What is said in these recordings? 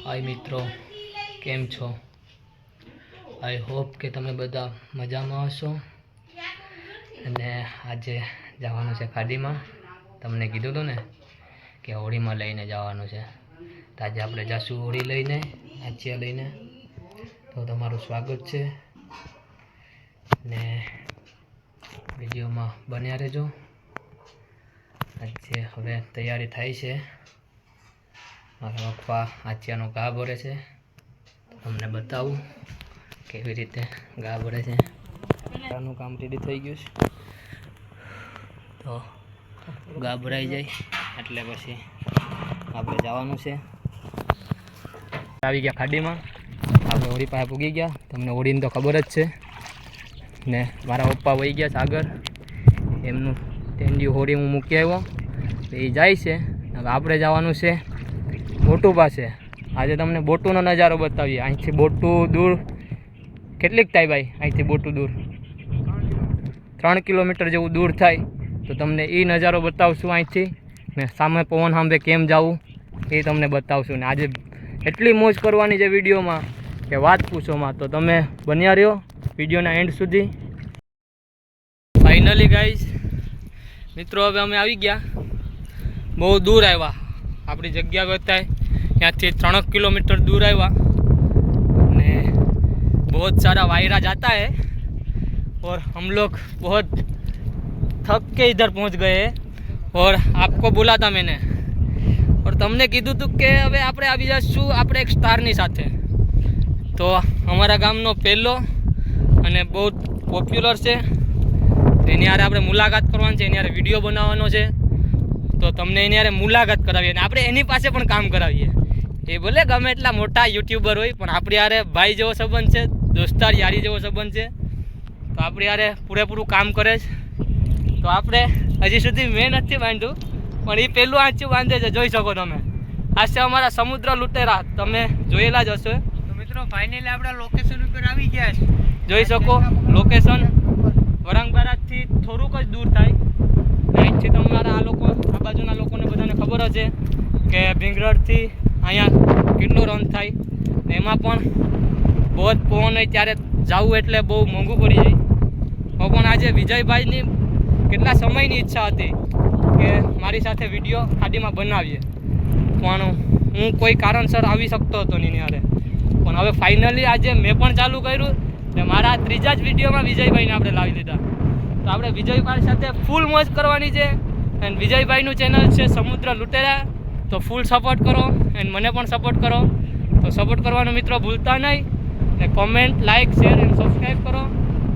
हाय मित्रों, केम छो? I hope के तमे बधा मजा में हशो। अने आज जवानुं छे खाडी में। तमने कीधुं तो ने कि होड़ी में लईने जवानुं छे, तो आज आपणे जाशुं होड़ी लईने, आचिया लईने। तो तमारुं स्वागत छे ने विडियो में बन्या रहेजो। आज हवे तैयारी थाय छे। मारा पप्पा आचियानो घा भरे छे, તમને બતાવું કેવી રીતે ઘા ભરે છે। ઘાનું કામ રેડી થઈ ગયું છે, તો ઘા ભરાઈ જાય એટલે પછી આપણે જવાનું છે। આવી ગયા ખાડીમાં, આપણે હોડી પાસે પૂગી ગયા। તમને હોડીની તો ખબર જ છે ને। મારા પપ્પા વહી ગયા છે આગળ, એમનું ટેન્ડી હોડી હું મૂકી આવ્યો, એ જાય છે। હવે આપણે જવાનું છે બોટુ પાસે। આજે તમને બોટુનો નજારો બતાવીએ। અહીંથી બોટુ દૂર કેટલીક થાય ભાઈ? અહીંથી બોટુ દૂર 3 કિલોમીટર જેવું દૂર થાય। તો તમને એ નજારો બતાવશું અહીંથી, ને સામે પવન સાંભે કેમ જવું એ તમને બતાવશું। ને આજે એટલી મોજ કરવાની છે વિડીયોમાં કે વાત પૂછોમાં। તો તમે બન્યા રહ્યો વિડીયોના એન્ડ સુધી। ફાઇનલી ગાઈઝ મિત્રો, હવે અમે આવી ગયા। બહુ દૂર આવ્યા, આપણી જગ્યા બતાય ત્યાંથી 3 किलोमीटर दूर आया ने। बहुत सारा वायरा जाता है और हम लोग बहुत थक के इधर पहुंच गए। और आपको बोला था मैंने, और तमने कीधुं तू के हवे आपणे आवी जशुं आपणे एक स्टारनी साथे। तो अमारा गामनो पहेलो अने बहुत पॉप्युलर छे, एनी हारे आपणे मुलाकात करवानी छे, एनी हारे विडियो बनाववानो छे। तो तमने एनी हारे मुलाकात करावीए ने आपणे एनी पासे पण काम करावीए। ये बोले गमे एटला मोटा यूट्यूबर होय पण आपणी हारे भाई जेवो संबंध छे, दोस्तार यारी जेवो संबंध छे। तो आपणी हारे पूरेपूरुं काम करे छे। तो आपणे हजी सुधी मैं नथी बांध्युं पण ए पेલું આંચું બાંધે છે, જોઈ શકો તમે। આ છે અમારા સમુદ્ર લૂંટેરા, તમે જોયેલા જ હશો। તો મિત્રો ફાઇનલી આપણા લોકેશન ઉપર આવી ગયા છે। જોઈ શકો લોકેશન વરાંગબારાથી થોડુંક જ દૂર થાય। અહીંથી તમારા આ લોકો આ બાજુના લોકોને બધાને ખબર જ છે કે ભીંગરડથી અહીંયા કેટલો રન થાય। એમાં પણ બહુ જ પવન હોય ત્યારે જવું એટલે બહુ મોંઘું પડી જાય। તો પણ આજે વિજયભાઈની કેટલા સમયની ઈચ્છા હતી કે મારી સાથે વિડીયો ખાડીમાં બનાવીએ, પણ હું કોઈ કારણસર આવી શકતો હતો નહીં યારે। પણ હવે ફાઇનલી આજે મેં પણ ચાલુ કર્યું ને મારા ત્રીજા જ વિડીયોમાં વિજયભાઈને આપણે લાવી દીધા। તો આપણે વિજયભાઈ સાથે ફૂલ મોજ કરવાની છે। એન્ડ વિજયભાઈનું ચેનલ છે સમુદ્ર લૂંટેરા, तो फूल सपोर्ट करो एंड मने पण सपोर्ट करो। तो सपोर्ट करवानो मित्रों भूलता नहीं ने। कॉमेंट, लाइक, शेर एंड सब्सक्राइब करो।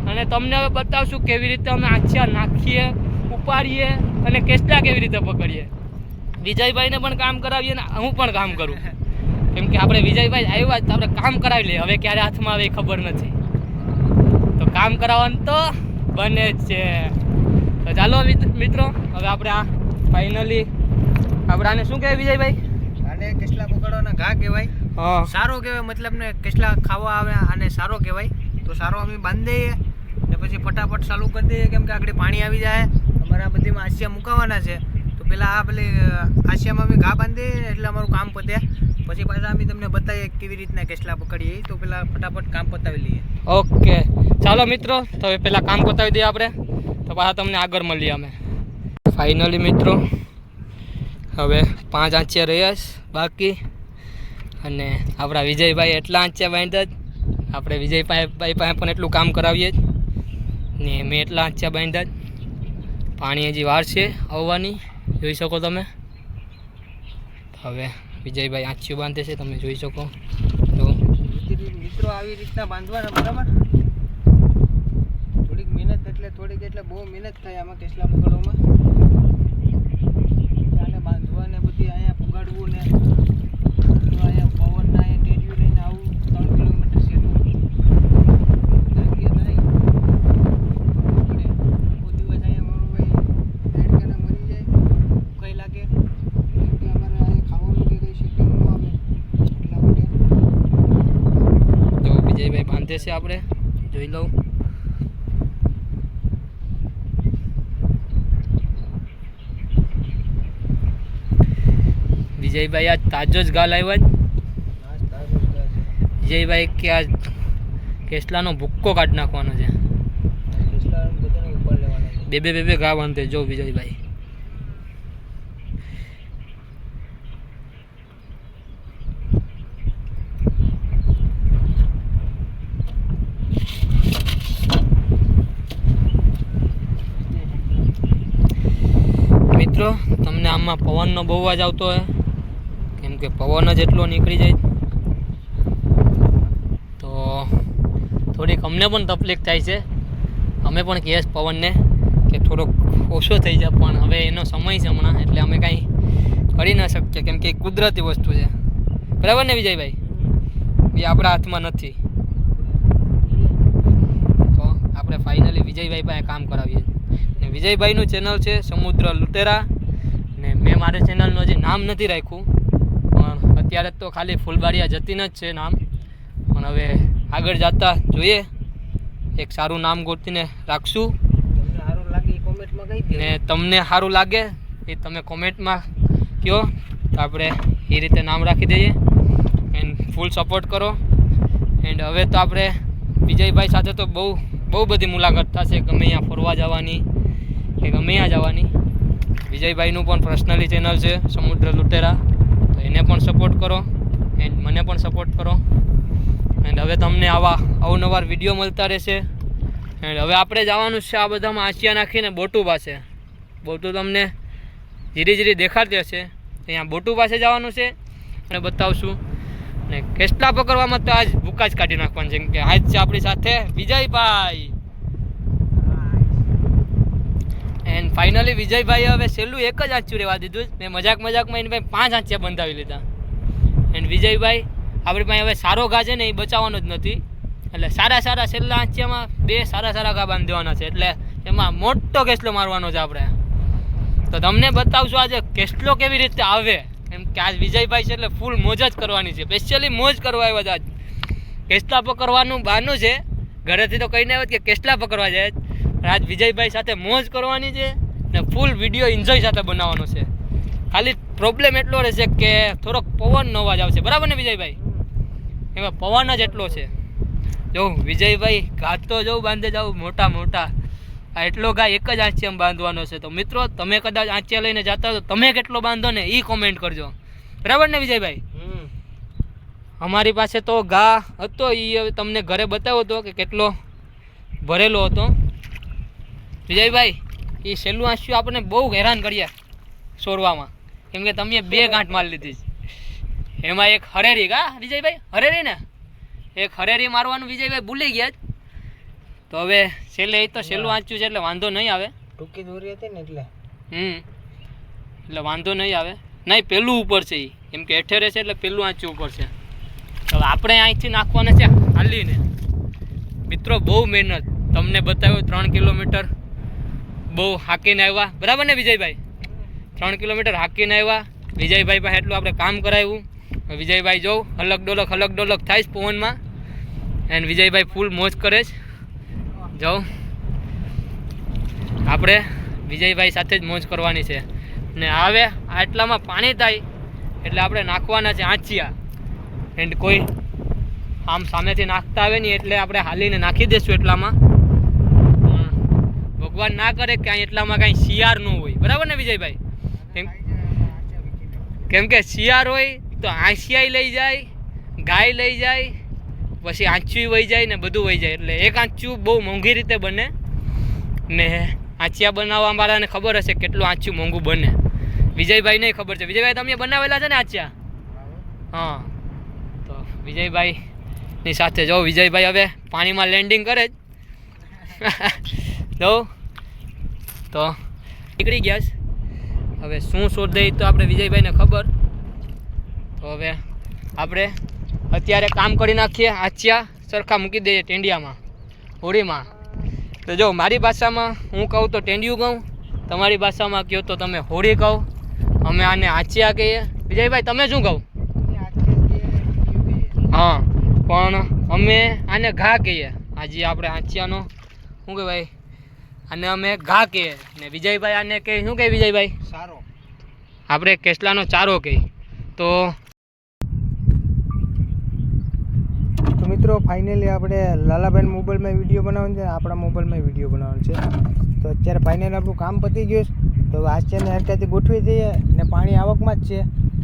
अने तमने हवे बतावशुं केवी रीते अमे आछिया नाखीए, उपाड़ीए अने केसला केवी रीते पकड़ीए। विजयभाई ने पण काम करावीए ने हूँ पण काम करूँ, केम के आपणे विजयभाई आव्या तो आपणे काम करावी लईए। हवे क्यारे हाथमां आवे खबर नथी, तो काम कराववानुं तो बने ज छे। तो चालो मित्रों, हवे आपणे आ फाइनली આપણે આને શું કહેવાય વિજયભાઈ? આને કેસલા પકડવાના ઘા કહેવાય। હા, સારો કહેવાય, મતલબ ને કેસલા ખાવા આવે આને સારો કહેવાય। તો સારો અમે બાંધી દઈએ ને પછી ફટાફટ ચાલુ કરી દઈએ, કેમ કે આગળ પાણી આવી જાય। અમારા બધીમાં આસિયા મુકાવવાના છે। તો પહેલાં આ પેલી આસિયામાં અમે ઘા બાંધી દઈએ એટલે અમારું કામ પતે। પછી પાછા અમે તમને બતાવીએ કેવી રીતના કેસલા પકડીએ। તો પહેલાં ફટાફટ કામ પતાવી લઈએ। ઓકે ચાલો મિત્રો, તો હવે પહેલાં કામ પતાવી દઈએ આપણે, તો પાછા તમને આગળ મળીએ અમે। ફાઇનલી મિત્રો હવે 5 આંચિયા રહ્યા છે બાકી, અને આપણા વિજયભાઈ એટલા આંચિયા બાંધ્યા જ। આપણે વિજયભાઈ પાસે પણ એટલું કામ કરાવીએ જ ને। મેં એટલા આંચિયા બાંધ્યા જ। પાણી હજી વાર છે આવવાની, જોઈ શકો તમે। હવે વિજયભાઈ આંચિયું બાંધે છે, તમે જોઈ શકો। તો મિત્રો આવી રીતના બાંધવાના, બરાબર? થોડીક મહેનત એટલે બહુ મહેનત થાય આમાં કેસલા પકડવામાં। બાંધવા ને બધી અહીંયા પુગાડવું ને અહીંયા પવન ના અહીંયા ટેરિયું લઈને આવું 3 કિલોમીટર સેટું કોઈ દિવસ અહીંયા મારું ભાઈ દેડકાને મરી જાય કઈ લાગે, કેમ કે અમારે અહીંયા ખાવાનું કે કંઈ સેટિંગ ન આવે એટલા માટે। તો વિજયભાઈ બાંધે છે, આપણે જોઈ લઉં। વિજયભાઈ આ તાજો જ ગાલ આવ્યા જ। વિજયભાઈ કે આ કેસલાનો ભૂક્કો કાઢી નાખવાનો છે. કેસલા બધાને ઉપર લેવાના છે. બે ઘા બાંધે જો વિજયભાઈ. મિત્રો તમને આમાં પવનનો બહુ અવાજ આવતો હોય, કેમ કે પવન જ એટલો નીકળી જાય તો થોડીક અમને પણ તકલીફ થાય છે. અમે પણ કહીએ પવનને કે થોડોક ઓછો થઈ જાય, પણ હવે એનો સમય છે હમણાં, એટલે અમે કાંઈ કરી ન શકીએ, કેમ કે કુદરતી વસ્તુ છે. બરાબર ને વિજયભાઈ? એ આપણા હાથમાં નથી. તો આપણે ફાઇનલી વિજયભાઈ પાસે કામ કરાવીએ. ને વિજયભાઈનું ચેનલ છે સમુદ્ર લુટેરા, ને મેં મારા ચેનલનું હજી નામ નથી રાખ્યું, પણ અત્યારે તો ખાલી ફૂલબાડિયા જતીન જ છે નામ, પણ હવે આગળ જતા જોઈએ એક સારું નામ ગોતીને રાખશું. તમને સારું લાગે એ કોમેન્ટમાં કહી દો. ને તમને સારું લાગે એ તમે કોમેન્ટમાં કહો તો આપણે એ રીતે નામ રાખી દઈએ. એન્ડ ફૂલ સપોર્ટ કરો. એન્ડ હવે તો આપણે વિજયભાઈ સાથે તો બહુ બધી મુલાકાત થશે, ગમે અહીંયા ફરવા જવાની કે ગમે ત્યાં જવાની. વિજયભાઈનું પણ પર્સનલી ચેનલ છે સમુદ્ર લુટેરા, તો એને પણ સપોર્ટ કરો એન્ડ મને પણ સપોર્ટ કરો. એન્ડ હવે તમને આવા અવનવાર વિડીયો મળતા રહેશે. એન્ડ હવે આપણે જવાનું છે આ બધામાં આંચિયા નાખીને બોટુ પાસે. બોટુ તમને ધીરે દેખાડતી હશે. અહીંયા બોટુ પાસે જવાનું છે અને બતાવશું. ને કેસલા પકડવામાં તો આજ ભૂકા જ કાઢી નાખવાનું છે, કેમ કે આજ છે આપણી સાથે વિજયભાઈ. એન્ડ ફાઇનલી વિજયભાઈ હવે છેલ્લું એક જ આંચું રહેવા દીધું. મેં મજાકમાં એને ભાઈ 5 આંચિયા બંધાવી લીધા. એન્ડ વિજયભાઈ આપણી પાસે હવે સારો ઘા છે ને એ બચાવવાનો જ નથી, એટલે સારા છેલ્લા આંચિયામાં 2 સારા ઘા બાંધવાના છે, એટલે એમાં મોટો કેસલો મારવાનો છે આપણે. તો તમને બતાવશું આજે કેસલો કેવી રીતે આવે, એમ કે આજ વિજયભાઈ છે એટલે ફૂલ મોજ જ કરવાની છે. સ્પેશિયલી મોજ કરવા આવ્યા છે આજ. કેસલા પકડવાનું બહારનું છે, ઘરેથી તો કહીને આવ્યો કે કેસલા પકડવા જાય, આજ વિજયભાઈ સાથે મોજ કરવાની છે ને ફૂલ વિડીયો એન્જોય સાથે બનાવવાનો છે. ખાલી પ્રોબ્લેમ એટલો રહેશે કે થોડોક પવનનો અવાજ આવશે. બરાબર ને વિજયભાઈ? એમાં પવન જ એટલો છે. જો વિજયભાઈ ઘા તો જો બાંધે જાવ મોટા આ એટલો ઘા એક જ આંચિયામાં બાંધવાનો છે. તો મિત્રો તમે કદાચ આંચિયા લઈને જતા હો તો તમે કેટલો બાંધો ને એ કોમેન્ટ કરજો. બરાબર ને વિજયભાઈ? અમારી પાસે તો ઘા હતો, એ તમને ઘરે બતાવ્યો હતો કે કેટલો ભરેલો હતો. વિજયભાઈ એ છેલ્લું આંચિયું આપણને બહુ હેરાન કર્યા સોરવામાં, કેમ કે તમે 2 ગાંઠ મારી લીધી. એમાં એક હરેરી કા વિજયભાઈ? હરેરી ને એક હરેરી મારવાનું વિજયભાઈ ભૂલી ગયા. તો હવે છેલ્લે એ તો છેલ્લું આંચ્યું છે એટલે વાંધો નહીં આવે. ટૂંકી દોરી હતી ને એટલે એટલે વાંધો નહીં આવે. નહીં, પેલું ઉપર છે એ, કેમ કે હેઠે રહેશે એટલે પેલું આંચ્યું ઉપર છે. હવે આપણે અહીંથી નાખવાના છે હાલીને. મિત્રો બહુ મહેનત, તમને બતાવ્યો 3 કિલોમીટર બહુ હાકીને આવ્યા. બરાબર ને વિજયભાઈ? 3 કિલોમીટર હાકીને આવ્યા. વિજયભાઈ પાસે એટલું આપણે કામ કરાવ્યું. વિજયભાઈ જોઉં હલક ડોલક થાય છે પવનમાં. એન્ડ વિજયભાઈ ફૂલ મોજ કરે છે. જાઉં આપણે વિજયભાઈ સાથે જ મોજ કરવાની છે. ને હવે આટલામાં પાણી થાય એટલે આપણે નાખવાના છે આંચિયા. એન્ડ કોઈ આમ સામેથી નાખતા આવે નહીં એટલે આપણે હાલીને નાખી દઈશું એટલામાં. ભગવાન ના કરે કે અહીં એટલામાં કાંઈ શિયાર ન હોય. બરાબર ને વિજયભાઈ? કેમ કે શિયાર હોય તો આંચિયા લઈ જાય, ગાય લઈ જાય, પછી આંચિયું વહી જાય ને બધું વહી જાય. એટલે એક આંચિયું બહુ મોંઘી રીતે બને ને આંચિયા બનાવવા વાળાને ખબર હશે કેટલું આંચિયું મોંઘું બને. વિજયભાઈ નહીં ખબર છે. વિજયભાઈ તમે બનાવેલા છે ને આંચિયા? હા. તો વિજયભાઈની સાથે જો વિજયભાઈ હવે પાણીમાં લેન્ડિંગ કરે જ જો તો નીકળી ગયા છે. હવે શું શોધે તો આપણે વિજયભાઈને ખબર. તો હવે આપણે અત્યારે કામ કરી નાખીએ. આંચિયા સરખા મૂકી દઈએ ટેંડિયામાં, હોળીમાં. તો જો મારી ભાષામાં હું કહું તો ટેંડિયું કહું, તમારી ભાષામાં કહો તો તમે હોળી કહો. અમે આને આંચિયા કહીએ. વિજયભાઈ તમે શું કહો? હા, પણ અમે આને ઘા કહીએ. આજે આપણે આંચિયાનો શું કહેવાય, આને અમે ઘા કહીએ. ને વિજયભાઈ આને કહે શું કહે વિજયભાઈ? સારો. આપણે કેસલાનો ચારો કહીએ. તો મિત્રો ફાઇનલી આપણે લાલાભાઈ મોબાઈલમાં વિડીયો બનાવવાનો છે, આપણા મોબાઈલમાં વિડીયો બનાવવાનો છે. તો અત્યારે ફાઇનલી આપણું કામ પતી ગયું છે. તો આસિયાને હરકાથી ગોઠવી દઈએ ને પાણી આવકમાં જ છે.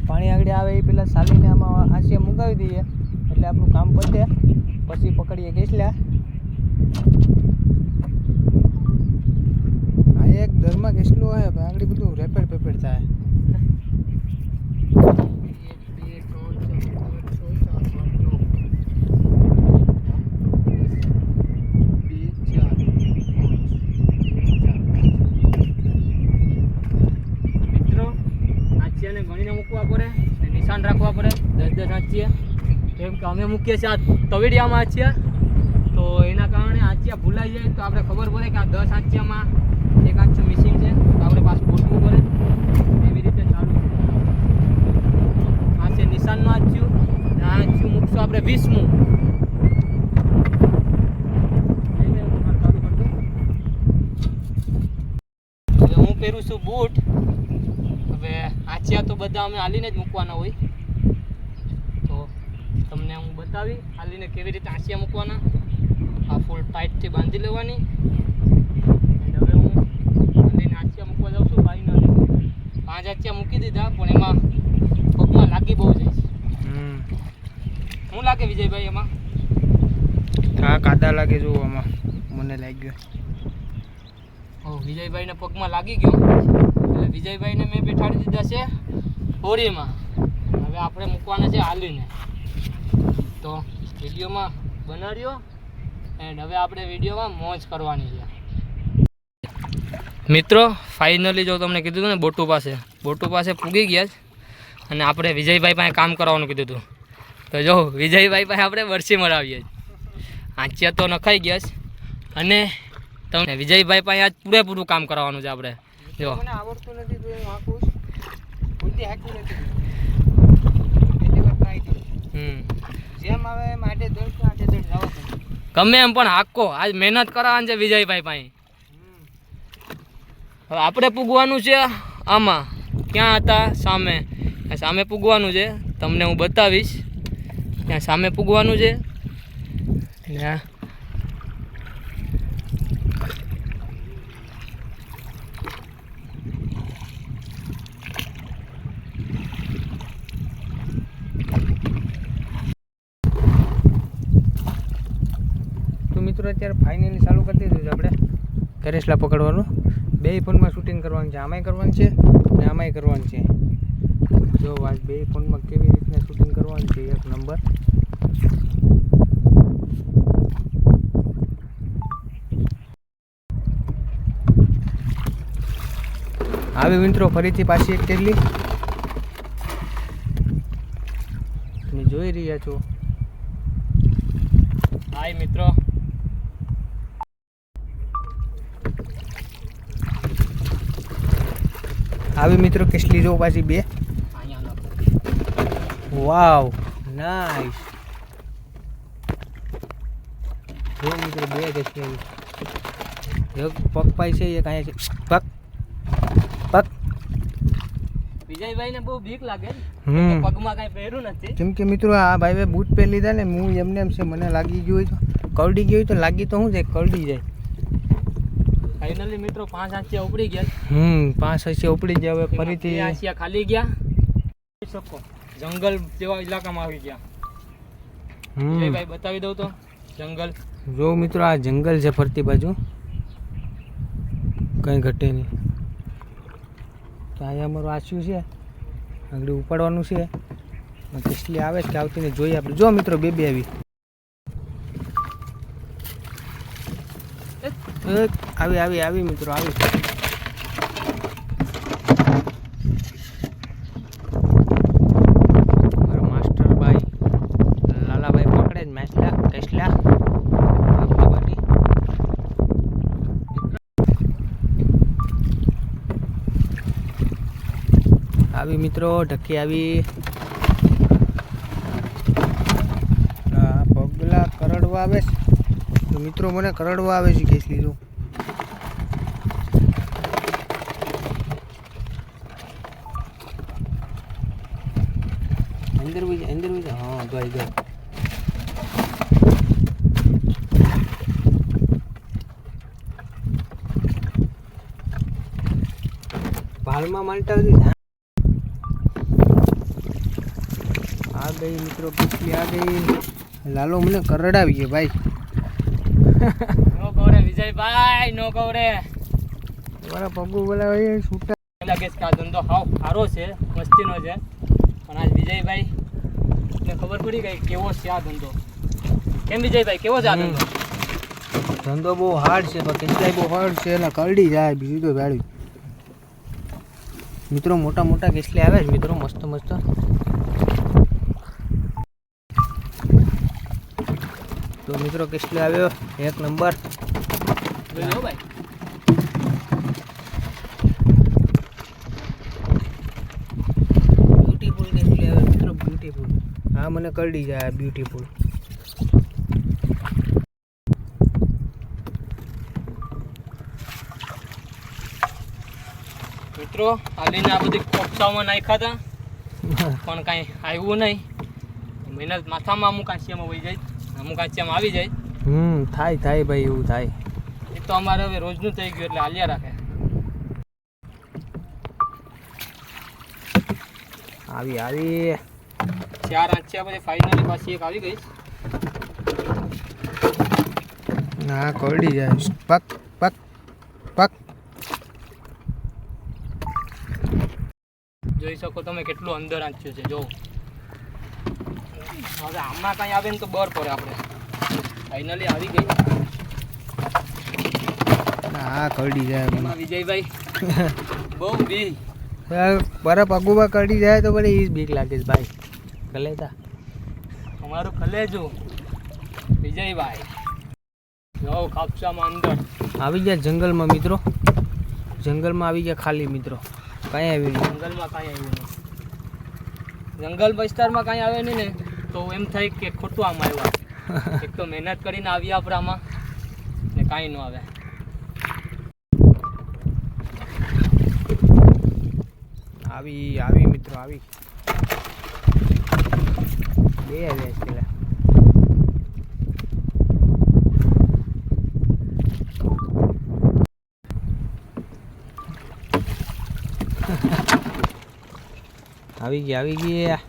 પાણી આગળ આવે એ પહેલાં સાલીને આમાં આસિયા મુકાવી દઈએ એટલે આપણું કામ પતે. પછી પકડીએ કેસલા. આ એક દરમાં કેસલું આવે આગળ બધું રેપેડ પેપેડ થાય. ગણીને મૂકવા પડે, નિશાન રાખવા પડે 10-10 આંચિયા. કેમ કે અમે મૂકીએ છીએ આ તવીડિયામાં આંચિયા, તો એના કારણે આંચિયા ભૂલાઈ જાય તો આપણે ખબર પડે કે આ 10 આંચિયામાં એક આંચિયું મિસિંગ છે, તો આપણે પાછું ગોઠવું પડે. એવી રીતે ચાલુ છે. આ છે નિશાનનું આંચિયું, આ આંચિયું મૂકશું આપણે 20મું. હવે હું પહેરું છું બૂટ. હવે આંચિયા તો બધા અમે હાલીને જ મૂકવાના હોય, તો તમને હું બતાવી હાલીને કેવી રીતે આંચિયા મૂકવાના. આ ફૂલ ટાઈટથી બાંધી લેવાની. હવે હું હાલીને આંચિયા મૂકવા જાઉં છું. ભાઈને 5 આંચિયા મૂકી દીધા, પણ એમાં પગમાં લાગી બહુ જાય છે. શું લાગે વિજયભાઈ એમાં? હા, કાદા લાગે જો આમાં, મને લાગ્યો. વિજયભાઈને પગમાં લાગી ગયો એટલે વિજયભાઈને મેં બેઠાડી દીધા છે હોરીમાં. હવે આપણે મૂકવાના છે હાલીને. તો વિડીયોમાં બનાવ્યો એન્ડ હવે આપણે વિડીયોમાં મોજ કરવાની છે. મિત્રો ફાઇનલી જો તમને કીધું હતું ને બોટુ પાસે પૂગી ગયા છે અને આપણે વિજયભાઈ પાસે કામ કરવાનું કીધું હતું. તો જો વિજયભાઈ પાસે આપણે વરસી મરાવીએ. આંચિયા તો નખાઈ ગયા છે અને તમને વિજયભાઈ પાસે આજ પૂરેપૂરું કામ કરવાનું છે આપણે. જો મને આવડતું નથી તો હું હાકું ભૂલથી હાકું નથી. પહેલી વાર ટ્રાય કરી. જેમ આવે એમ આટે દોડ જવા ગમે એમ પણ હાકો આજ મહેનત કરવાની છે વિજયભાઈ પાસે. હવે આપણે પૂગવાનું છે આમાં. ક્યાં હતા? સામે પૂગવાનું છે. તમને હું બતાવીશ. ત્યાં સામે પૂગવાનું છે. મિત્રો અત્યારે ફાઇનલી ચાલુ કરી દીધું છે આપણે કરેસલા પકડવાનું. 2 ફોનમાં શૂટિંગ કરવાનું છે, આમાંય કરવાનું છે ને આમાંય કરવાનું છે. જો આજ 2 ફોનમાં કેવી રીતના શૂટિંગ કરવાનું છે, એક નંબર. આવી મિત્રો ફરીથી પાછી એક ટેગલી તમે જોઈ રહ્યા છો. હાય મિત્રો, આવી મિત્રો કેસલી જો પાછી 2. વાવ નાઈસ. જો મિત્રો 2 કેસલી આવી. એક પગ પાઈ છે, એક અહીંયા છે. પગ વિજયભાઈને બહુ બીક લાગે. પગમાં કાંઈ પહેર્યું નથી. કેમ કે મિત્રો આ ભાઈએ બૂટ પહેરી લીધા ને, હું એમને એમ છે મને લાગી ગયું હોય તો કરડી ગયું હોય તો લાગી તો શું જાય, કરડી જાય. ફાઇનલી મિત્રો 5 આંચિયા ઉપડી ગયા. 5 આંચિયા ઉપડી ગયા. હવે ફરીથી આંચિયા ખાલી ગયા. શકો જંગલ જેવા ઇલાકામાં આવી ગયા. વિજયભાઈ બતાવી દઉં તો જંગલ. જો મિત્રો આ જંગલ છે ફરતી બાજુ, કંઈ ઘટે નહીં. તો અહીંયા અમારું આંચિયું છે, આગળ ઉપાડવાનું છે. કેસલી આવે છે કે આવતી ને જોઈએ આપણે. જો મિત્રો 2 આવી. આવી મિત્રો આવી. મારા માસ્ટર ભાઈ લાલાભાઈ પકડે જ કેસલા. આવી મિત્રો ઢકી આવી. પગલા કરડવા આવે છે તો મિત્રો મને કરડવા આવે છે કેસલી. જો અંદર હા ગઈ. આમાં માલટા હતી આ ગઈ મિત્રો કેટલી આ ગઈ લાલો મને કરડાવી ગયો ભાઈ નો કવરે વિજયભાઈ નો કવરે મારા પગુ બોલાવે છૂટા લાગે છે કે આ ધંધો હાવ સારો છે મસ્તીનો છે પણ આજ વિજયભાઈ ને ખબર પડી ગઈ કેવો છે આ ધંધો કેમ વિજયભાઈ કેવો છે આ ધંધો ધંધો બહુ હાર્ડ છે પણ કેટલાય બહુ હાર્ડ છે એટલે કરડી જાય બીજું તો ભાડું મિત્રો મોટા મોટા કેસલે આવે છે મિત્રો મસ્ત મસ્ત તો મિત્રો કેસલે આવ્યો એક નંબર જોઈ લો ભાઈ બ્યુટીફુલ કેસલે આવે મિત્રો બ્યુટીફુલ હા મને કરડી જાય બ્યુટીફુલ મિત્રો હાલીને આ બધી કોપસાઓમાં નાખ્યા હતા પણ કાંઈ આવ્યું નહીં મહેનત માથામાં અમુક આંચિયામાં વહી જાય અમુક આંચિયામાં આવી જાય થાય થાય ભાઈ એવું થાય એ તો અમારે હવે રોજનું થઈ ગયું એટલે હાલ્યા રાખે આવી આવી 4 આંચિયા પછી ફાઇનલી પાછી એક આવી ગઈ ના કરડી જાય પક પક પક જોઈ શકો તમે કેટલું અંદર આંચ્યું છે જો હવે આમાં કાંઈ આવે ને તો બર પડે આપણે ફાઇનલી આવી ગઈ હા કરડી જાય એમાં વિજયભાઈ બહુ બી બરફ અગુબા કરડી જાય તો મને એ જ બીક લાગે છે ભાઈ કલેતા અમારું કલેજું વિજયભાઈ જો કાપસામાં અંદર આવી ગયા જંગલમાં મિત્રો જંગલમાં આવી ગયા ખાલી મિત્રો કાંઈ આવ્યું નહીં જંગલમાં કાંઈ આવ્યું નહીં જંગલ વિસ્તારમાં કાંઈ આવે નહીં ને તો એમ થાય કે ખોટું આમ આવ્યા એક તો મહેનત કરીને આવ્યા આપણે આમાં ને કાંઈ ન આવે આવી આવી મિત્રો આવી બે આવ્યા છે પેલા આવી ગયા આવી ગયા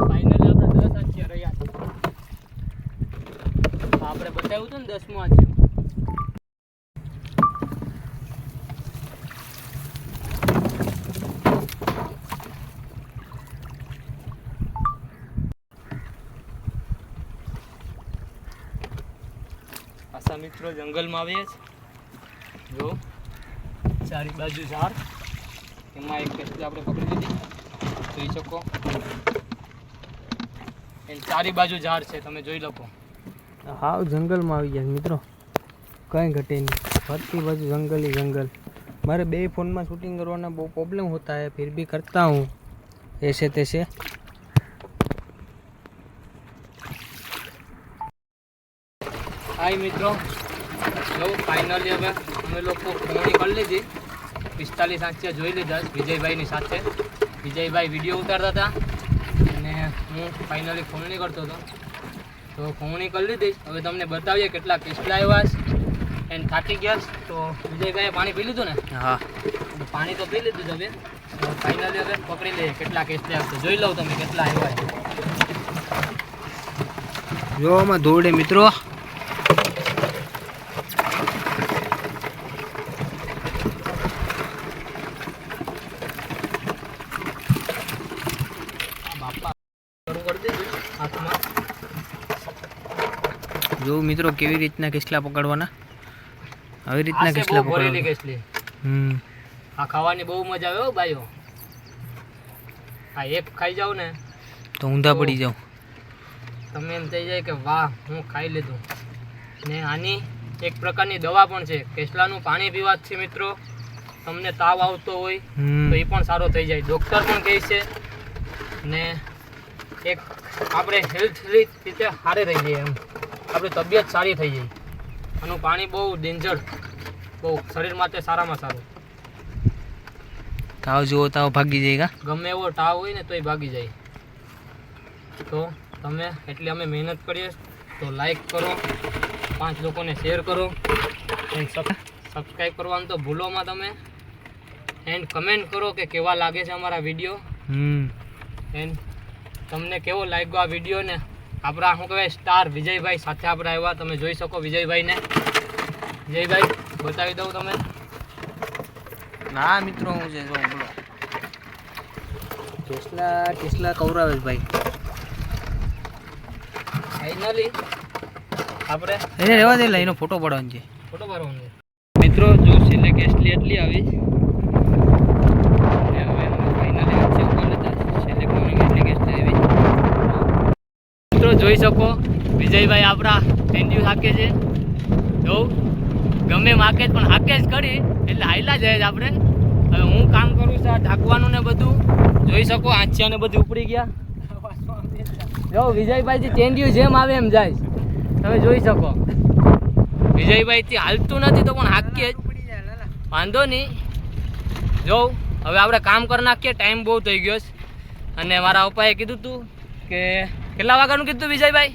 ફાઇનલી આપણે 10 આંચિયા રહ્યા આપણે બતાવ્યું હતું ને 10મું આંચિયું પાછા મિત્રો જંગલમાં આવીએ છીએ જો ચારે બાજુ ઝાડ એમાં એક કેસલી આપણે પકડી લીધી જોઈ શકો એની ચારે બાજુ ઝાડ છે તમે જોઈ લો હાવ જંગલમાં આવી ગયા મિત્રો કંઈ ઘટે નહીં ફરતી બાજુ જંગલ ही जंगल મારે બે ફોનમાં શૂટિંગ કરવાના બહુ प्रॉब्लम होता है फिर भी करता हूँ ऐसे तैसे હાય મિત્રો જો ફાઇનલી હવે અમે લોકો ખોવણી કરી લીધી 45 આંચિયા જોઈ લીધા વિજયભાઈની સાથે વિજયભાઈ વિડીયો ઉતારતા હતા અને હું ફાઇનલી ખોવણી કરતો હતો તો ખોવણી કરી લીધી હવે તમને બતાવીએ કેટલા કેસલા આવ્યા છે એને થાકી ગયા છે તો વિજયભાઈએ પાણી પી લીધું ને હા પાણી તો પી લીધું તમે ફાઇનલી હવે પકડી લઈએ કેટલા કેસલા આવશે જોઈ લઉં તમે કેટલા આવ્યા છે જો આમાં દોડે મિત્રો જો મિત્રો કેવી રીતના કેસલા પકડવાના આવી રીતના કેસલા ભરેલી પકડવાના કેસલી આ ખાવાની બહુ મજા આવે હો ભાઈઓ આ એક ખાઈ જાવ ને તો ઊંધા પડી જાવ તમે એમ થઈ જાય કે વાહ હું ખાઈ લીધું ને આની એક પ્રકારની દવા પણ છે કેસલાનું પાણી પીવાથી મિત્રો તમને તાવ આવતો હોય તો એ પણ સારો થઈ જાય ડૉક્ટર પણ કહે છે ને એક આપણે હેલ્થ રીતે સારી થઈ જઈએ એમ આપણી તબિયત સારી થઈ જાય આનું પાણી બહુ ડેન્જર બહુ શરીર માટે સારામાં સારું તાવ જુઓ તાવ ભાગી જાયગા. ગમે એવો તાવ હોય ને તોય ભાગી જાય. તો તમે એટલી અમે મહેનત કરીએ તો લાઈક કરો, 5 લોકોને શેર કરો, એન્ડ સબસ્ક્રાઈબ કરવાનું તો ભૂલોમાં તમે, એન્ડ કમેન્ટ કરો કે કેવા લાગે છે અમારા વિડીયો, એન્ડ તમને કેવો લાગ્યો આ વિડીયો. ને આપણા શું કહેવાય સ્ટાર વિજયભાઈ સાથે આપણે આવ્યા, તમે જોઈ શકો વિજયભાઈને. વિજયભાઈ બતાવી દઉં તમે. ના મિત્રો હું છે જો બોલો ટેસ્લા કવરાવે છે ભાઈ. ફાઇનલી આપણે એને રહેવા દે, એનો ફોટો પાડવાનો છે. ફોટો પાડવાનો છે. મિત્રો જો છેલ્લે ગેસ્ટલી એટલી આવી ને હવે અમે ફાઇનલી અચીવ કરી લીધા. છેલ્લે કોણ એટલી ગેસ્ટ આવી. મિત્રો જોઈ શકો વિજયભાઈ આપણા ટેન્ડ્યુ હાકે છે. જોઉં ગમે હાકે જ પણ હાકે જ કરી એટલે હાઈલા જાય જ આપણે. હવે હું કામ કરું છું આ ઢાંકવાનું ને બધું. જોઈ શકો આંચિયા ને બધું ઉપડી ગયા. જો વિજયભાઈથી ટેન્ડ્યુ જેમ આવે એમ જાય, તમે જોઈ શકો. વિજયભાઈથી હાલતું નથી તો પણ હાકીએ જ, વાંધો નહીં. જો હવે આપણે કામ કરી નાખીએ, ટાઈમ બહુ થઈ ગયો છે. અને મારા પપ્પાએ કીધું હતું કે કેટલા વાગ્યાનું કીધું વિજયભાઈ?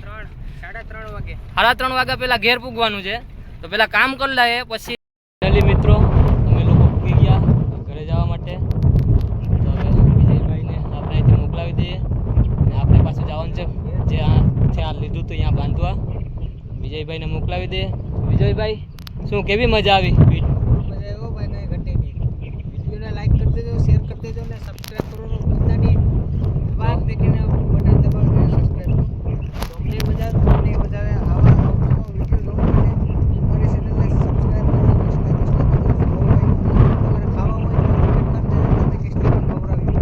3:30 વાગે. 3:30 વાગ્યા પહેલાં ઘેર પૂગવાનું છે. તો પહેલાં કામ કરી લઈએ પછી. પહેલી મિત્રો અમે લોકો પૂગી ગયા ઘરે જવા માટે. તો હવે વિજયભાઈને આપણે અહીંથી મોકલાવી દઈએ અને આપણે પાછું જવાનું છે જ્યાં લીધું હતું ત્યાં બાંધવા. વિજયભાઈને મોકલાવી દઈએ. વિજયભાઈ શું કેવી મજા આવી? મજા આવ્યો ભાઈ, કઈ ઘટે નહીં. વિડીયોને લાઈક કરી દેજો, શેર કરી દેજો ને સબસ્ક્રાઇબ કરવાનું ભૂલતા નહીં. બાર દેખીને બટન દબાવીને સબસ્ક્રાઇબ કરો. તમને મજા આવે, તમને મજા આવે આવા વિડીયો જોવા માટે અમારી ચેનલને સબસ્ક્રાઇબ કરો. તમારે ખાવા હોય તો કમેન્ટ કરી દેજો, તમે કેટલા ખવડાવી.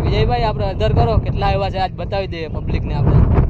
વિજયભાઈ આપણે અધર કરો કેટલા આવ્યા છે આજ બતાવી દઈએ પબ્લિકને આપણે.